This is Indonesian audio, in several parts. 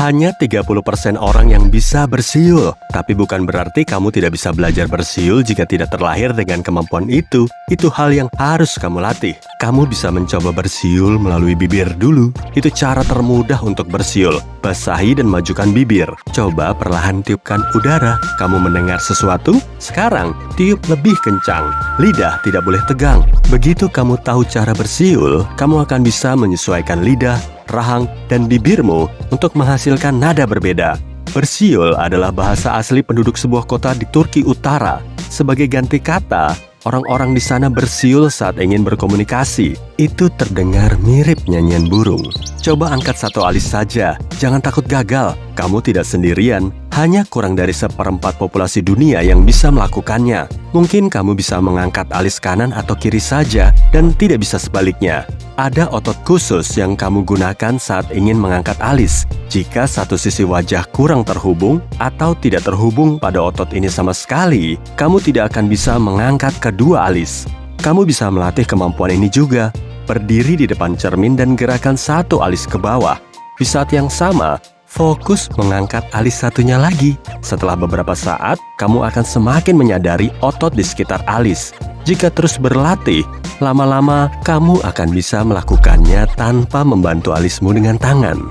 Hanya 30% orang yang bisa bersiul. Tapi bukan berarti kamu tidak bisa belajar bersiul jika tidak terlahir dengan kemampuan itu. Itu hal yang harus kamu latih. Kamu bisa mencoba bersiul melalui bibir dulu. Itu cara termudah untuk bersiul. Basahi dan majukan bibir. Coba perlahan tiupkan udara. Kamu mendengar sesuatu? Sekarang, tiup lebih kencang. Lidah tidak boleh tegang. Begitu kamu tahu cara bersiul, kamu akan bisa menyesuaikan lidah, rahang, dan bibirmu untuk menghasilkan nada berbeda. Bersiul adalah bahasa asli penduduk sebuah kota di Turki Utara. Sebagai ganti kata, orang-orang di sana bersiul saat ingin berkomunikasi. Itu terdengar mirip nyanyian burung. Coba angkat satu alis saja, jangan takut gagal. Kamu tidak sendirian, hanya kurang dari 1/4 populasi dunia yang bisa melakukannya. Mungkin kamu bisa mengangkat alis kanan atau kiri saja dan tidak bisa sebaliknya. Ada otot khusus yang kamu gunakan saat ingin mengangkat alis. Jika satu sisi wajah kurang terhubung atau tidak terhubung pada otot ini sama sekali, kamu tidak akan bisa mengangkat kedua alis. Kamu bisa melatih kemampuan ini juga. Berdiri di depan cermin dan gerakan satu alis ke bawah. Di saat yang sama, fokus mengangkat alis satunya lagi. Setelah beberapa saat, kamu akan semakin menyadari otot di sekitar alis. Jika terus berlatih, lama-lama kamu akan bisa melakukannya tanpa membantu alismu dengan tangan.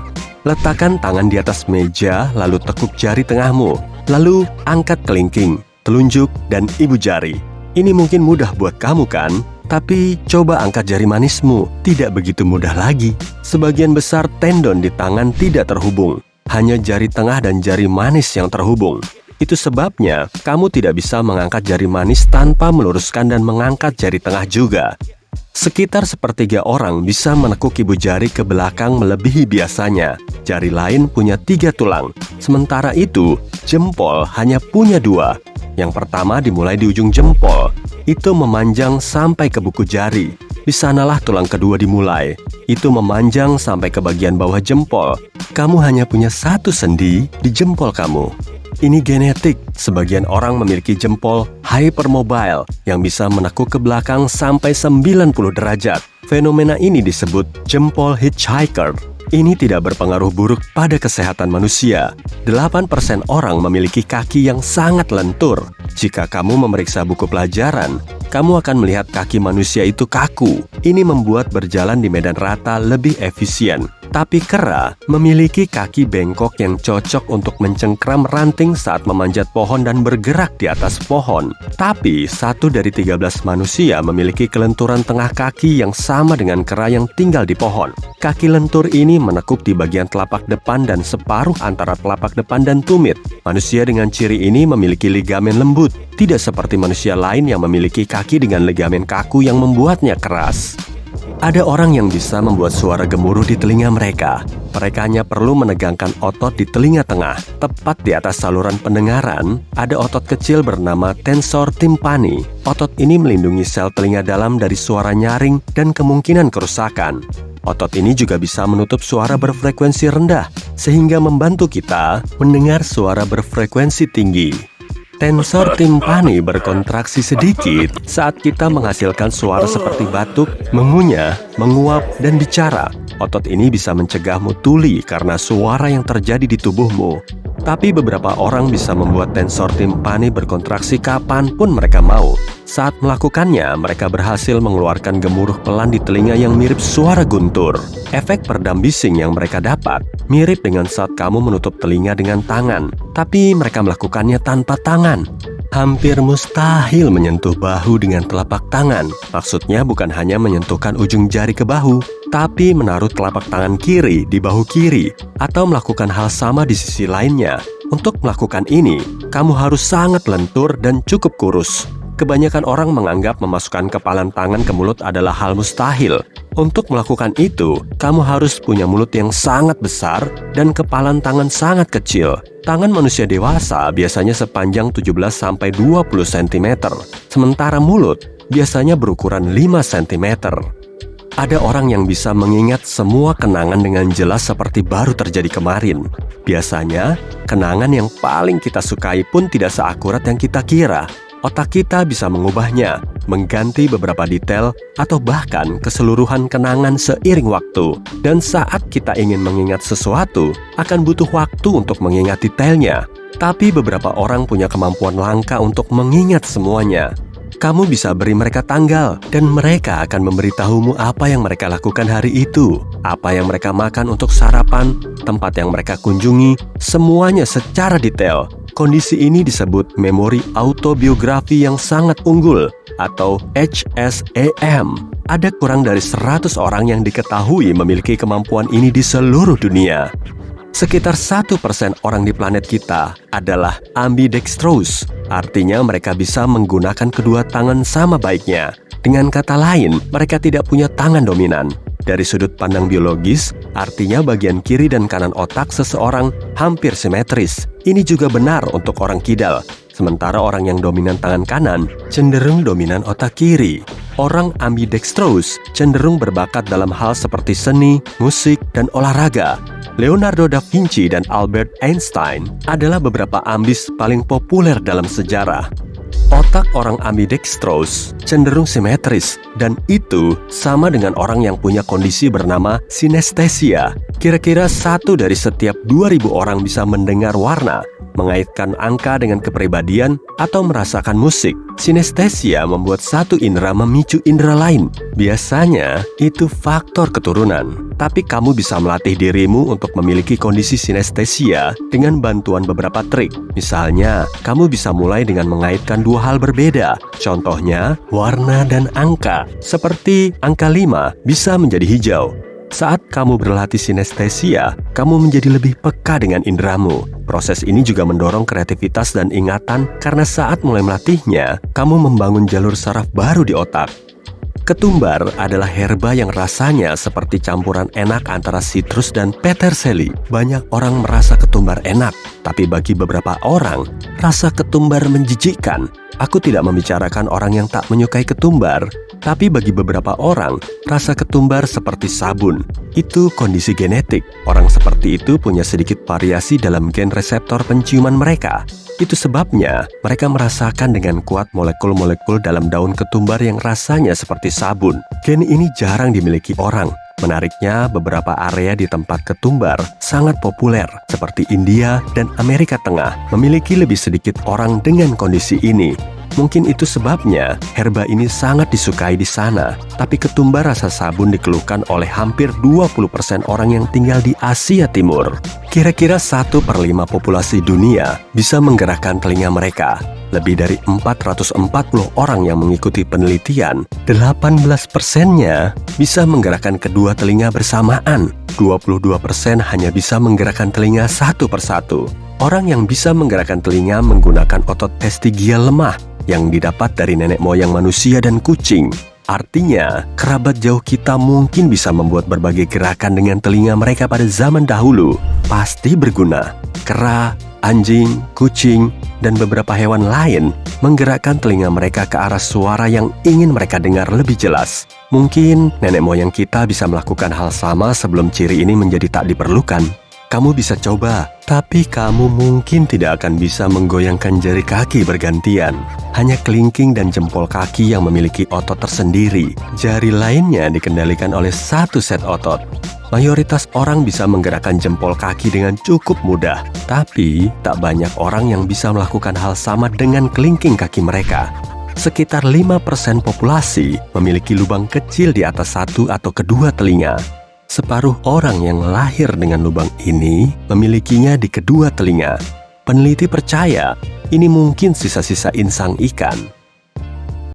Letakkan tangan di atas meja, lalu tekuk jari tengahmu. Lalu angkat kelingking, telunjuk, dan ibu jari. Ini mungkin mudah buat kamu kan? Tapi coba angkat jari manismu, tidak begitu mudah lagi. Sebagian besar tendon di tangan tidak terhubung. Hanya jari tengah dan jari manis yang terhubung. Itu sebabnya kamu tidak bisa mengangkat jari manis tanpa meluruskan dan mengangkat jari tengah juga. Sekitar 1/3 orang bisa menekuk ibu jari ke belakang melebihi biasanya. Jari lain punya 3 tulang. Sementara itu, jempol hanya punya 2. Yang pertama dimulai di ujung jempol. Itu memanjang sampai ke buku jari. Di sanalah tulang kedua dimulai. Itu memanjang sampai ke bagian bawah jempol. Kamu hanya punya 1 sendi di jempol kamu. Ini genetik. Sebagian orang memiliki jempol hypermobile yang bisa menekuk ke belakang sampai 90 derajat. Fenomena ini disebut jempol hitchhiker. Ini tidak berpengaruh buruk pada kesehatan manusia. 8% orang memiliki kaki yang sangat lentur. Jika kamu memeriksa buku pelajaran, kamu akan melihat kaki manusia itu kaku. Ini membuat berjalan di medan rata lebih efisien. Tapi kera memiliki kaki bengkok yang cocok untuk mencengkram ranting saat memanjat pohon dan bergerak di atas pohon. Tapi 1 dari 13 manusia memiliki kelenturan tengah kaki yang sama dengan kera yang tinggal di pohon. Kaki lentur ini menekuk di bagian telapak depan dan separuh antara telapak depan dan tumit. Manusia dengan ciri ini memiliki ligamen lembut, tidak seperti manusia lain yang memiliki kaki dengan ligamen kaku yang membuatnya keras. Ada orang yang bisa membuat suara gemuruh di telinga mereka. Mereka hanya perlu menegangkan otot di telinga tengah. Tepat di atas saluran pendengaran, ada otot kecil bernama tensor timpani. Otot ini melindungi sel telinga dalam dari suara nyaring dan kemungkinan kerusakan. Otot ini juga bisa menutup suara berfrekuensi rendah, sehingga membantu kita mendengar suara berfrekuensi tinggi. Tensor timpani berkontraksi sedikit saat kita menghasilkan suara seperti batuk, mengunyah, menguap, dan bicara. Otot ini bisa mencegahmu tuli karena suara yang terjadi di tubuhmu. Tapi beberapa orang bisa membuat tensor timpani berkontraksi kapanpun mereka mau. Saat melakukannya, mereka berhasil mengeluarkan gemuruh pelan di telinga yang mirip suara guntur. Efek peredam bising yang mereka dapat mirip dengan saat kamu menutup telinga dengan tangan, tapi mereka melakukannya tanpa tangan. Hampir mustahil menyentuh bahu dengan telapak tangan. Maksudnya bukan hanya menyentuhkan ujung jari ke bahu, tapi menaruh telapak tangan kiri di bahu kiri, atau melakukan hal sama di sisi lainnya. Untuk melakukan ini, kamu harus sangat lentur dan cukup kurus. Kebanyakan orang menganggap memasukkan kepalan tangan ke mulut adalah hal mustahil. Untuk melakukan itu, kamu harus punya mulut yang sangat besar dan kepalan tangan sangat kecil. Tangan manusia dewasa biasanya sepanjang 17-20 cm, sementara mulut biasanya berukuran 5 cm. Ada orang yang bisa mengingat semua kenangan dengan jelas seperti baru terjadi kemarin. Biasanya, kenangan yang paling kita sukai pun tidak seakurat yang kita kira. Otak kita bisa mengubahnya. mengganti beberapa detail, atau bahkan keseluruhan kenangan seiring waktu. Dan saat kita ingin mengingat sesuatu, akan butuh waktu untuk mengingat detailnya. Tapi beberapa orang punya kemampuan langka untuk mengingat semuanya. Kamu bisa beri mereka tanggal, dan mereka akan memberitahumu apa yang mereka lakukan hari itu, apa yang mereka makan untuk sarapan, tempat yang mereka kunjungi, semuanya secara detail. Kondisi ini disebut memori autobiografi yang sangat unggul, atau HSAM. Ada kurang dari 100 orang yang diketahui memiliki kemampuan ini di seluruh dunia. Sekitar 1% orang di planet kita adalah ambidextrous, artinya mereka bisa menggunakan kedua tangan sama baiknya. Dengan kata lain, mereka tidak punya tangan dominan. Dari sudut pandang biologis, artinya bagian kiri dan kanan otak seseorang hampir simetris. Ini juga benar untuk orang kidal, sementara orang yang dominan tangan kanan cenderung dominan otak kiri. Orang ambidextrous cenderung berbakat dalam hal seperti seni, musik, dan olahraga. Leonardo da Vinci dan Albert Einstein adalah beberapa ambis paling populer dalam sejarah. Otak orang ambidextrous cenderung simetris, dan itu sama dengan orang yang punya kondisi bernama sinestesia. Kira-kira 1 dari setiap 2.000 orang bisa mendengar warna, mengaitkan angka dengan kepribadian, atau merasakan musik. Sinestesia membuat satu indera memicu indera lain. Biasanya, itu faktor keturunan. Tapi kamu bisa melatih dirimu untuk memiliki kondisi sinestesia dengan bantuan beberapa trik. Misalnya, kamu bisa mulai dengan mengaitkan 2 hal berbeda. Contohnya, warna dan angka. Seperti angka 5 bisa menjadi hijau. Saat kamu berlatih sinestesia, kamu menjadi lebih peka dengan inderamu. Proses ini juga mendorong kreativitas dan ingatan karena saat mulai melatihnya, kamu membangun jalur saraf baru di otak. Ketumbar adalah herba yang rasanya seperti campuran enak antara sitrus dan peterseli. Banyak orang merasa ketumbar enak, tapi bagi beberapa orang, rasa ketumbar menjijikkan. Aku tidak membicarakan orang yang tak menyukai ketumbar, tapi bagi beberapa orang, rasa ketumbar seperti sabun. Itu kondisi genetik. Orang seperti itu punya sedikit variasi dalam gen reseptor penciuman mereka. Itu sebabnya mereka merasakan dengan kuat molekul-molekul dalam daun ketumbar yang rasanya seperti sabun. Gen ini jarang dimiliki orang. Menariknya, beberapa area di tempat ketumbar sangat populer, seperti India dan Amerika Tengah, memiliki lebih sedikit orang dengan kondisi ini. Mungkin itu sebabnya herba ini sangat disukai di sana, tapi ketumbar rasa sabun dikeluhkan oleh hampir 20% orang yang tinggal di Asia Timur. Kira-kira 1/5 populasi dunia bisa menggerakkan telinga mereka. Lebih dari 440 orang yang mengikuti penelitian, 18%-nya bisa menggerakkan kedua telinga bersamaan. 22% hanya bisa menggerakkan telinga satu persatu. Orang yang bisa menggerakkan telinga menggunakan otot testigial lemah yang didapat dari nenek moyang manusia dan kucing. Artinya, kerabat jauh kita mungkin bisa membuat berbagai gerakan dengan telinga mereka pada zaman dahulu. Pasti berguna. Kera, anjing, kucing, dan beberapa hewan lain menggerakkan telinga mereka ke arah suara yang ingin mereka dengar lebih jelas. Mungkin nenek moyang kita bisa melakukan hal sama sebelum ciri ini menjadi tak diperlukan. Kamu bisa coba, tapi kamu mungkin tidak akan bisa menggoyangkan jari kaki bergantian. Hanya kelingking dan jempol kaki yang memiliki otot tersendiri. Jari lainnya dikendalikan oleh satu set otot. Mayoritas orang bisa menggerakkan jempol kaki dengan cukup mudah, tapi tak banyak orang yang bisa melakukan hal sama dengan kelingking kaki mereka. Sekitar 5% populasi memiliki lubang kecil di atas satu atau kedua telinga. Separuh orang yang lahir dengan lubang ini memilikinya di kedua telinga. Peneliti percaya ini mungkin sisa-sisa insang ikan.